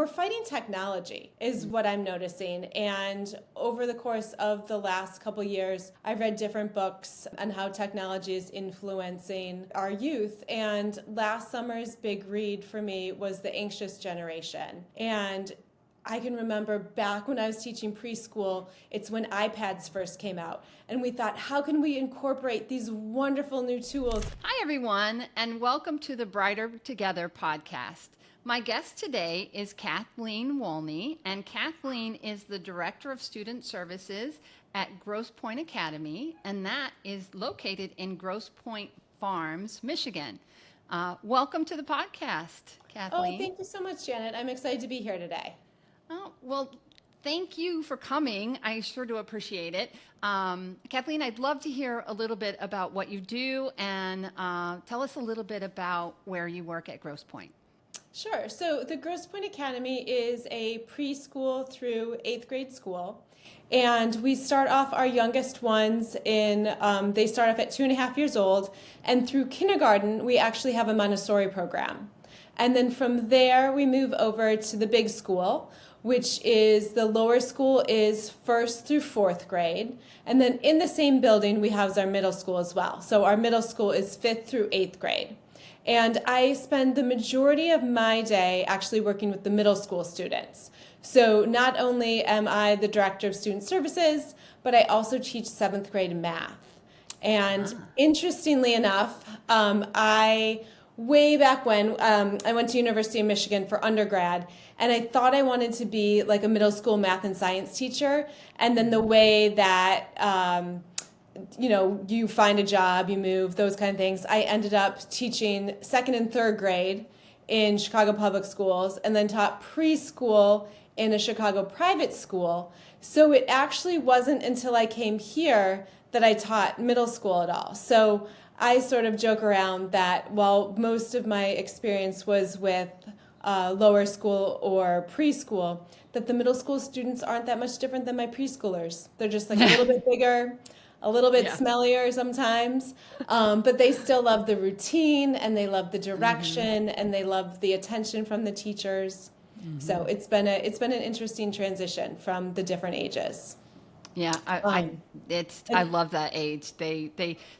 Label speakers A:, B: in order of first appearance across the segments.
A: we're fighting technology is what I'm noticing. And over the course of the last couple years, I've read different books on how technology is influencing our youth. And last summer's big read for me was The Anxious Generation. And I can remember back when I was teaching preschool, it's when iPads first came out. And we thought, how can we incorporate these wonderful new tools?
B: Hi, everyone, and welcome to the Brighter Together podcast. My guest today is Kathleen Wolney, and Kathleen is the Director of Student Services at Grosse Pointe Academy, and that is located in Grosse Pointe Farms, Michigan. Welcome to the podcast, Kathleen.
A: Oh, thank you so much, Janet. I'm excited to be here today.
B: Oh, well, thank you for coming. I sure do appreciate it. Kathleen, I'd love to hear a little bit about what you do and tell us a little bit about where you work at Grosse Pointe.
A: Sure. So the Grosse Pointe Academy is a preschool through 8th grade school. And we start off our youngest ones they start off at 2.5 years old. And through kindergarten, we actually have a Montessori program. And then from there, we move over to the big school, which is the lower school is 1st through 4th grade. And then in the same building, we house our middle school as well. So our middle school is 5th through 8th grade. And I spend the majority of my day actually working with the middle school students. So not only am I the Director of Student Services, but I also teach 7th grade math. And interestingly enough, way back when, I went to University of Michigan for undergrad, and I thought I wanted to be like a middle school math and science teacher. And then the way that, you find a job, you move, those kind of things, I ended up teaching 2nd and 3rd grade in Chicago public schools, and then taught preschool in a Chicago private school. So it actually wasn't until I came here that I taught middle school at all. So I sort of joke around that while most of my experience was with lower school or preschool, that the middle school students aren't that much different than my preschoolers. They're just like a little bit bigger, a little bit smellier sometimes, but they still love the routine, and they love the direction, and they love the attention from the teachers. So it's been an interesting transition from the different ages.
B: Yeah, I love that age. They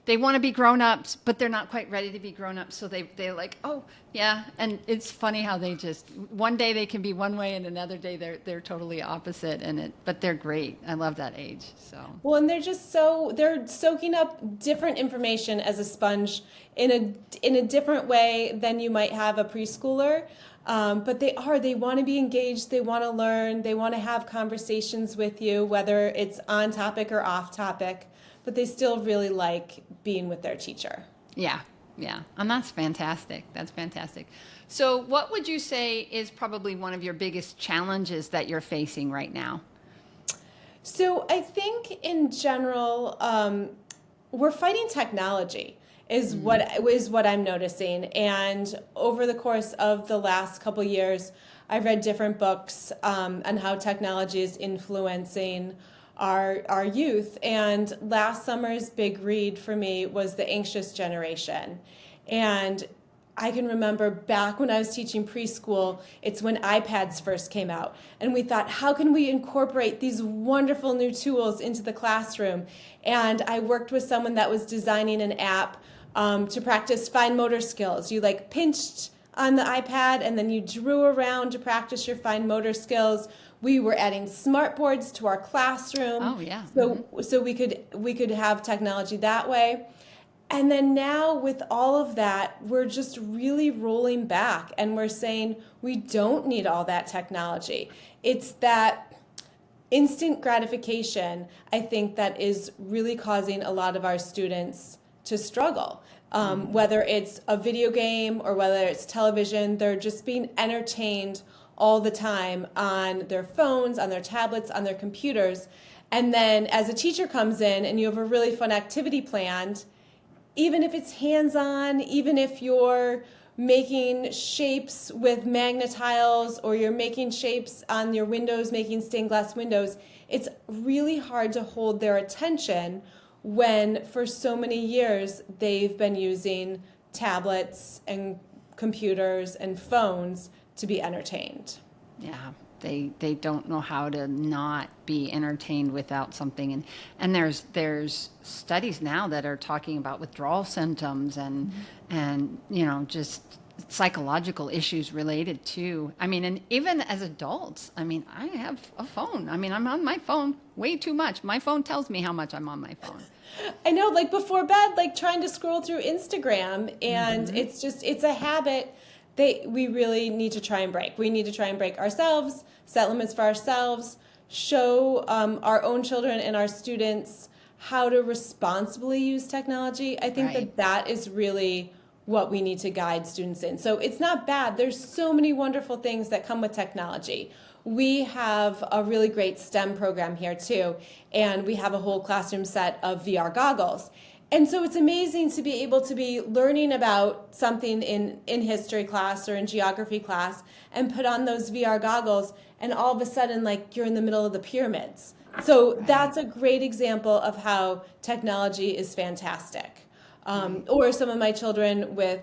B: want to be grown-ups, but they're not quite ready to be grown-ups. So they're like, oh yeah, and it's funny how they just one day they can be one way, and another day they're totally opposite. But they're great. I love that age. So
A: well, and they're soaking up different information as a sponge in a different way than you might have a preschooler. But they want to be engaged, they want to learn, they want to have conversations with you, whether it's on topic or off topic, but they still really like being with their teacher.
B: Yeah. And that's fantastic. So what would you say is probably one of your biggest challenges that you're facing right now?
A: So I think in general, we're fighting technology. Is what I'm noticing. And over the course of the last couple years, I've read different books on how technology is influencing our youth. And last summer's big read for me was The Anxious Generation. And I can remember back when I was teaching preschool, it's when iPads first came out. And we thought, how can we incorporate these wonderful new tools into the classroom? And I worked with someone that was designing an app to practice fine motor skills. You pinched on the iPad, and then you drew around to practice your fine motor skills. We were adding smart boards to our classroom.
B: Oh yeah.
A: So we could have technology that way. And then now with all of that, we're just really rolling back, and we're saying we don't need all that technology. It's that instant gratification, I think, that is really causing a lot of our students to struggle. Whether it's a video game or whether it's television, they're just being entertained all the time on their phones, on their tablets, on their computers. And then as a teacher comes in and you have a really fun activity planned, even if it's hands-on, even if you're making shapes with magnetiles or you're making shapes on your windows, making stained glass windows, it's really hard to hold their attention when for so many years they've been using tablets and computers and phones to be entertained.
B: Yeah, they don't know how to not be entertained without something, and there's studies now that are talking about withdrawal symptoms and just psychological issues related to. I mean, and even as adults, I mean, I have a phone. I mean, I'm on my phone way too much. My phone tells me how much I'm on my phone.
A: I know, like before bed, like trying to scroll through Instagram, and it's a habit we really need to try and break. We need to try and break ourselves, set limits for ourselves, show our own children and our students how to responsibly use technology. I think
B: Right.
A: that is really what we need to guide students in. So it's not bad. There's so many wonderful things that come with technology. We have a really great STEM program here too, and we have a whole classroom set of VR goggles. And so it's amazing to be able to be learning about something in history class or in geography class and put on those VR goggles, and all of a sudden, like, you're in the middle of the pyramids. So that's a great example of how technology is fantastic. Or some of my children with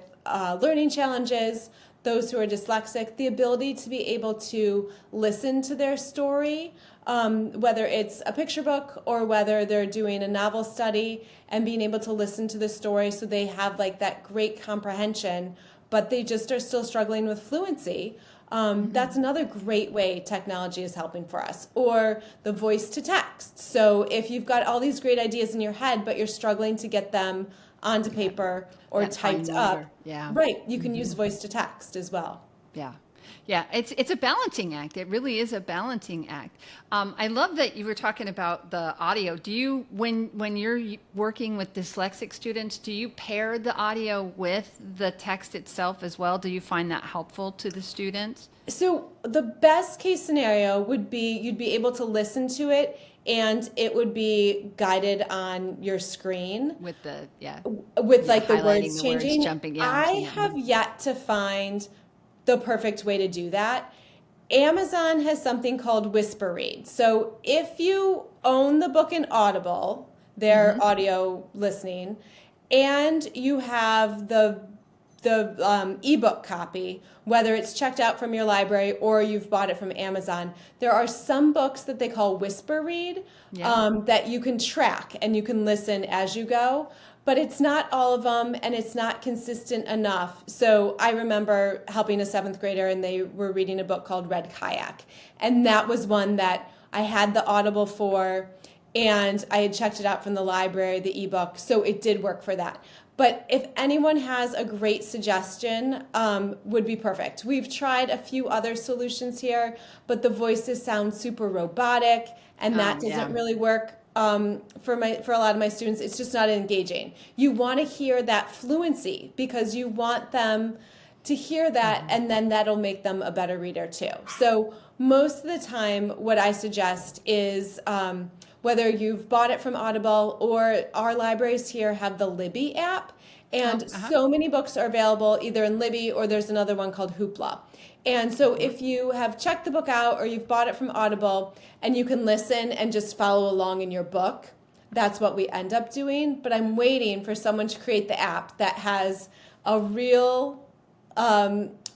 A: learning challenges, those who are dyslexic, the ability to be able to listen to their story, whether it's a picture book or whether they're doing a novel study, and being able to listen to the story so they have like that great comprehension, but they just are still struggling with fluency. That's another great way technology is helping for us. Or the voice to text. So if you've got all these great ideas in your head, but you're struggling to get them onto paper or
B: That fine
A: typed
B: motor.
A: up,
B: Yeah.
A: right, you can use voice to text as well.
B: Yeah. Yeah, it's a balancing act. It really is a balancing act. I love that you were talking about the audio. Do you, when you're working with dyslexic students, do you pair the audio with the text itself as well? Do you find that helpful to the students?
A: So the best case scenario would be you'd be able to listen to it and it would be guided on your screen
B: With the,
A: with like the
B: highlighting
A: words
B: the words,
A: changing.
B: jumping, yeah,
A: I
B: seeing it.
A: have yet to find the perfect way to do that. Amazon has something called Whisper Read. So if you own the book in Audible, their audio listening, and you have the ebook copy, whether it's checked out from your library or you've bought it from Amazon, there are some books that they call Whisper Read that you can track and you can listen as you go. But it's not all of them, and it's not consistent enough. So I remember helping a 7th grader, and they were reading a book called Red Kayak. And that was one that I had the Audible for, and I had checked it out from the library, the ebook, so it did work for that. But if anyone has a great suggestion, would be perfect. We've tried a few other solutions here, but the voices sound super robotic, and that doesn't really work. For a lot of my students, it's just not engaging. You want to hear that fluency because you want them to hear that, and then that'll make them a better reader too. So most of the time, what I suggest is whether you've bought it from Audible or our libraries here have the Libby app, and so many books are available either in Libby or there's another one called Hoopla. And so if you have checked the book out or you've bought it from Audible and you can listen and just follow along in your book, that's what we end up doing. But I'm waiting for someone to create the app that has a real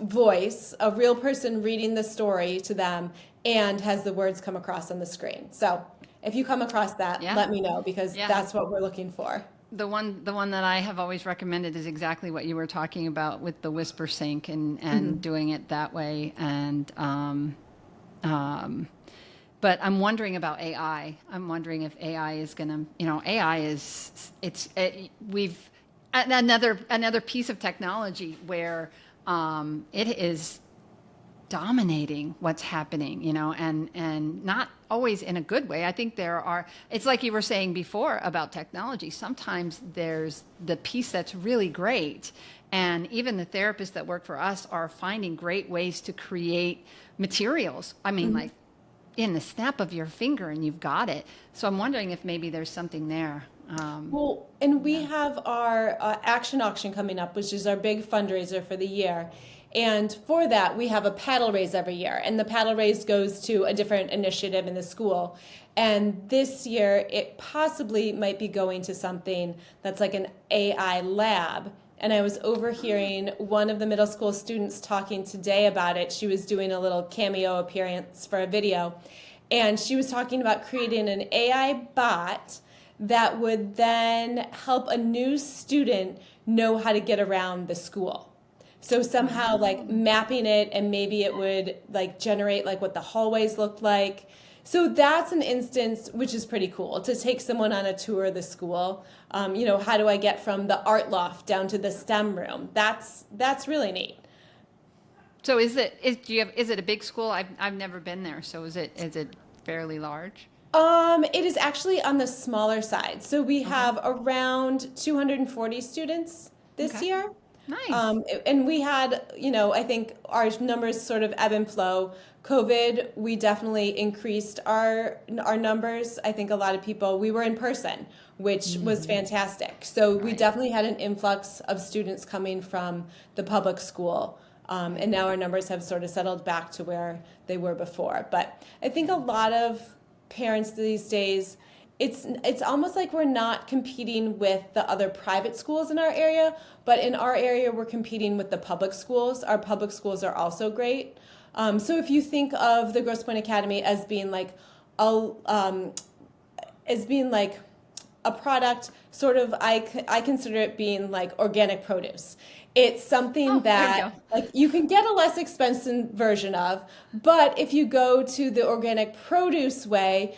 A: voice, a real person reading the story to them, and has the words come across on the screen. So if you come across that, let me know, because that's what we're looking for.
B: The one that I have always recommended is exactly what you were talking about with the Whisper Sync and doing it that way. And but I'm wondering about AI. I'm wondering if AI is going to, AI is we've another piece of technology where it is dominating what's happening, and not always in a good way. I think it's like you were saying before about technology. Sometimes there's the piece that's really great, and even the therapists that work for us are finding great ways to create materials. I mean, like in the snap of your finger and you've got it. So I'm wondering if maybe there's something there.
A: Well, and we have our Action Auction coming up, which is our big fundraiser for the year. And for that, we have a paddle raise every year. And the paddle raise goes to a different initiative in the school. And this year, it possibly might be going to something that's like an AI lab. and I was overhearing one of the middle school students talking today about it. She was doing a little cameo appearance for a video, and she was talking about creating an AI bot that would then help a new student know how to get around the school. So somehow like mapping it, and maybe it would like generate like what the hallways looked like. So that's an instance which is pretty cool, to take someone on a tour of the school. How do I get from the art loft down to the STEM room? That's really neat.
B: So is it a big school? I've never been there. So is it fairly large?
A: It is actually on the smaller side. So we have around 240 students this year.
B: Nice.
A: And we had, I think our numbers sort of ebb and flow. COVID, we definitely increased our numbers. I think a lot of people, we were in person, which was fantastic. So we definitely had an influx of students coming from the public school. And now our numbers have sort of settled back to where they were before. But I think a lot of parents these days, it's almost like we're not competing with the other private schools in our area, but in our area we're competing with the public schools. Our public schools are also great. So if you think of the Grosse Pointe Academy as being like a product, sort of, I consider it being like organic produce. It's something that like you can get a less expensive version of, but if you go to the organic produce way,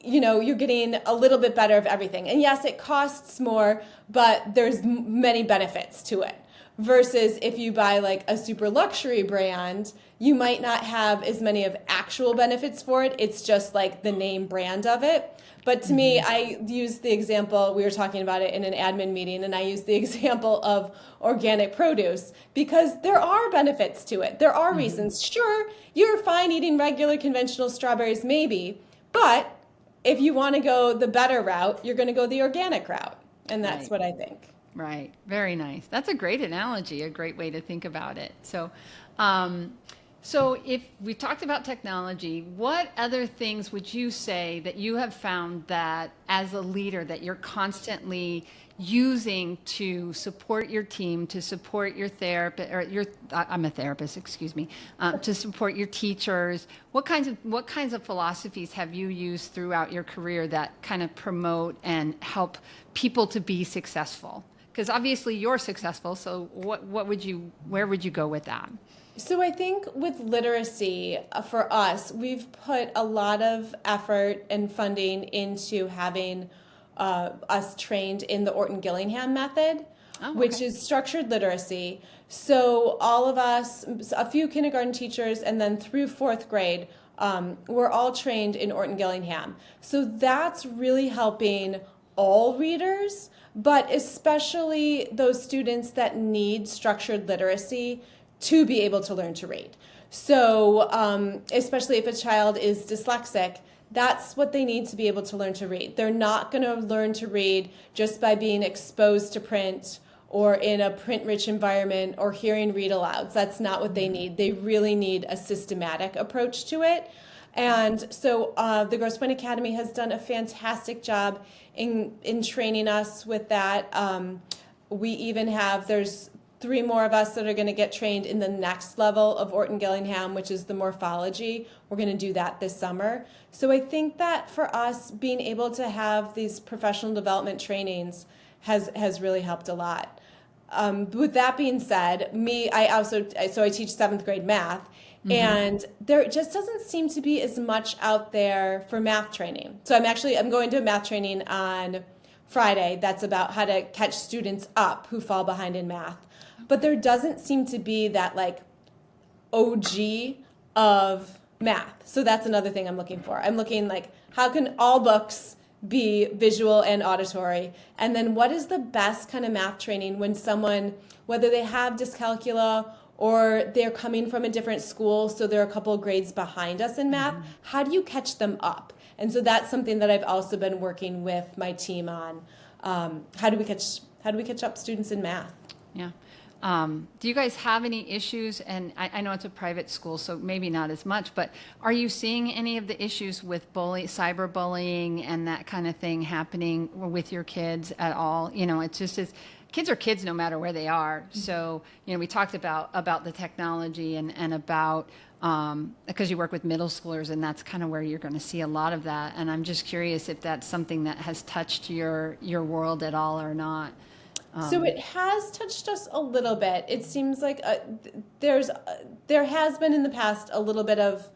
A: you're getting a little bit better of everything. And yes, it costs more, but there's many benefits to it. Versus if you buy like a super luxury brand, you might not have as many of actual benefits for it. It's just like the name brand of it. But to me, I use the example, we were talking about it in an admin meeting, and I use the example of organic produce because there are benefits to it. There are reasons. Sure, you're fine eating regular conventional strawberries, maybe, but if you want to go the better route, you're going to go the organic route. And that's what I think.
B: Right. Very nice. That's a great analogy, a great way to think about it. So, so if we talked about technology, what other things would you say that you have found that as a leader that you're constantly using to support your team, to support your therapist, or I'm a therapist, excuse me, to support your teachers? What kinds of philosophies have you used throughout your career that kind of promote and help people to be successful? Because obviously you're successful, so where would you go with that?
A: So I think with literacy, for us, we've put a lot of effort and funding into having us trained in the Orton-Gillingham method, which is structured literacy. So all of us, a few kindergarten teachers, and then through fourth grade, we're all trained in Orton-Gillingham. So that's really helping all readers, but especially those students that need structured literacy to be able to learn to read. So especially if a child is dyslexic, that's what they need to be able to learn to read. They're not going to learn to read just by being exposed to print or in a print-rich environment or hearing read alouds. That's not what they need. They really need a systematic approach to it. And so the Grosse Pointe Academy has done a fantastic job in training us with that. We even there's 3 more of us that are going to get trained in the next level of Orton-Gillingham, which is the morphology. We're going to do that this summer. So I think that for us, being able to have these professional development trainings has really helped a lot. With that being said, I teach 7th grade math, and there just doesn't seem to be as much out there for math training. So I'm going to a math training on Friday that's about how to catch students up who fall behind in math. But there doesn't seem to be that like OG of math. So that's another thing I'm looking for. I'm looking like, how can all books be visual and auditory? And then what is the best kind of math training when someone, whether they have dyscalculia or they're coming from a different school, so they're a couple of grades behind us in math, how do you catch them up? And so that's something that I've also been working with my team on. How do we catch up students in math?
B: Yeah. Do you guys have any issues? And I know it's a private school, so maybe not as much, but are you seeing any of the issues with cyberbullying and that kind of thing happening with your kids at all? It's just kids are kids no matter where they are. So, we talked about the technology and about, because you work with middle schoolers, and that's kind of where you're going to see a lot of that. And I'm just curious if that's something that has touched your world at all or not.
A: So it has touched us a little bit. It seems like there has been in the past a little bit of,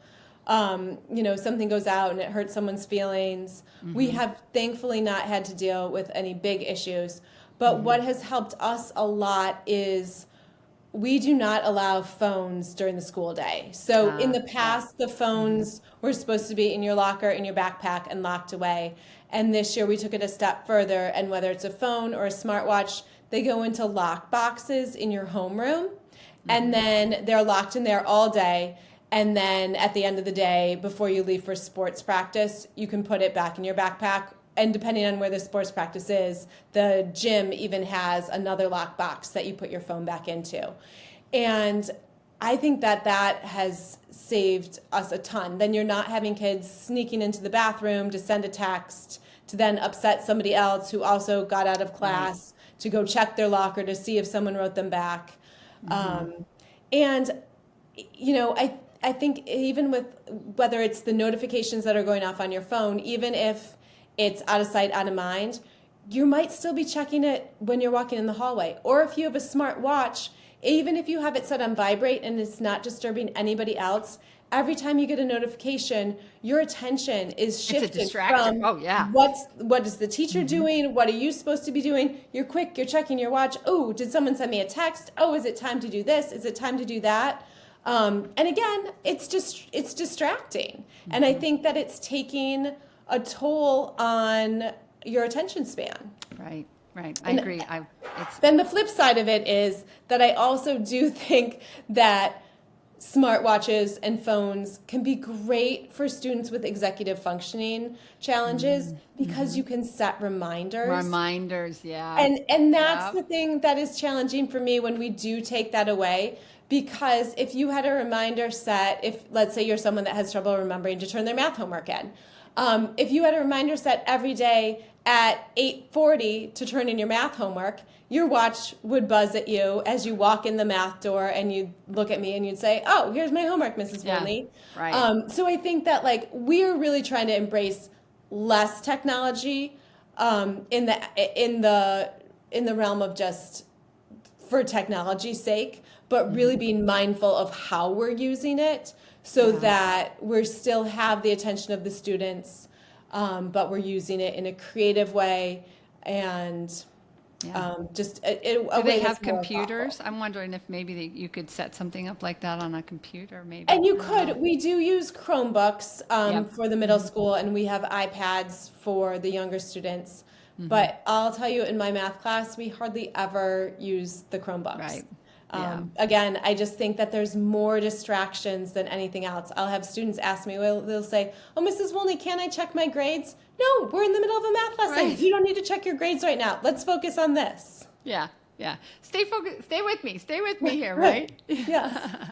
A: something goes out and it hurts someone's feelings. We have thankfully not had to deal with any big issues. But what has helped us a lot is we do not allow phones during the school day. So in the past, the phones were supposed to be in your locker, in your backpack, and locked away. And this year we took it a step further, and whether it's a phone or a smartwatch, they go into lock boxes in your homeroom, and then they're locked in there all day. And then at the end of the day, before you leave for sports practice, you can put it back in your backpack. And depending on where the sports practice is, the gym even has another lock box that you put your phone back into. And I think that has saved us a ton. Then you're not having kids sneaking into the bathroom to send a text to then upset somebody else who also got out of class to go check their locker to see if someone wrote them back. And I think even with whether it's the notifications that are going off on your phone, even if it's out of sight, out of mind, you might still be checking it when you're walking in the hallway. Or if you have a smart watch, even if you have it set on vibrate and it's not disturbing anybody else, every time you get a notification, your attention is shifted from what is the teacher doing? What are you supposed to be doing? You're quick, you're checking your watch. Oh, did someone send me a text? Oh, is it time to do this? Is it time to do that? And again, it's distracting. And I think that it's taking a toll on your attention span.
B: Right. I agree.
A: Then the flip side of it is that I also do think that smartwatches and phones can be great for students with executive functioning challenges because you can set reminders.
B: Reminders, yeah.
A: And that's the thing that is challenging for me when we do take that away. Because if you had a reminder set, if let's say you're someone that has trouble remembering to turn their math homework in, if you had a reminder set every day at 8:40 to turn in your math homework, your watch would buzz at you as you walk in the math door, and you'd look at me and you'd say, "Oh, here's my homework, Mrs. Wolney."
B: Right.
A: So I think that we're really trying to embrace less technology in the realm of just for technology's sake, but really being mindful of how we're using it so that we still have the attention of the students, but we're using it in a creative way and just
B: Do they have computers? I'm wondering if maybe you could set something up like that on a computer, maybe.
A: And you could. We do use Chromebooks for the middle school, and we have iPads for the younger students. But I'll tell you, in my math class, we hardly ever use the Chromebooks.
B: Right.
A: Again, I just think that there's more distractions than anything else. I'll have students ask me, they'll say, "Oh, Mrs. Wolney, can I check my grades?" No, we're in the middle of a math lesson.
B: Right.
A: You don't need to check your grades right now. Let's focus on this.
B: Yeah. Stay focused. Stay with me here, right?
A: Yeah.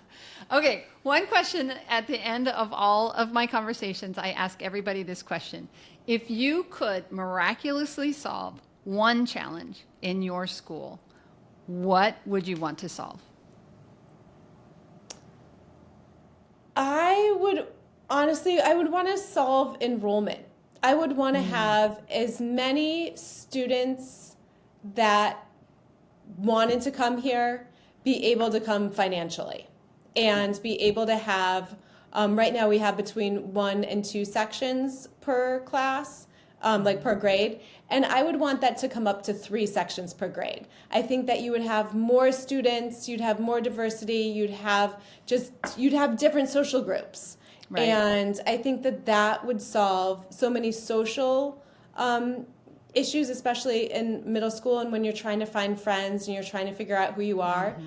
B: Okay, one question at the end of all of my conversations, I ask everybody this question. If you could miraculously solve one challenge in your school, what would you want to solve?
A: I would want to solve enrollment. I would want to have as many students that wanted to come here be able to come financially and be able to have, right now we have between 1 and 2 sections per class, per grade. And I would want that to come up to 3 sections per grade. I think that you would have more students, you'd have more diversity, you'd have different social groups. Right. And I think that would solve so many social issues, especially in middle school and when you're trying to find friends and you're trying to figure out who you are.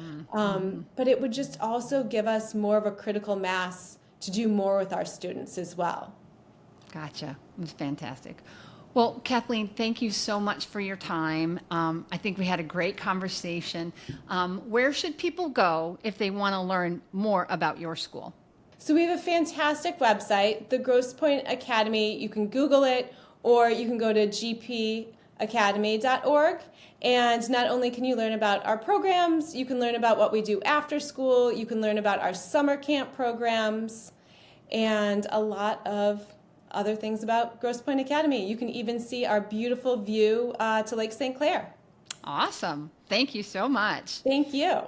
A: But it would just also give us more of a critical mass to do more with our students as well.
B: Gotcha. It's fantastic. Well, Kathleen, thank you so much for your time. I think we had a great conversation. Where should people go if they want to learn more about your school?
A: So we have a fantastic website, the Grosse Pointe Academy. You can Google it, or you can go to gpacademy.org. smartwatchesacademy.org. And not only can you learn about our programs, you can learn about what we do after school, you can learn about our summer camp programs, and a lot of other things about Grosse Pointe Academy. You can even see our beautiful view to Lake St. Clair.
B: Awesome. Thank you so much.
A: Thank you.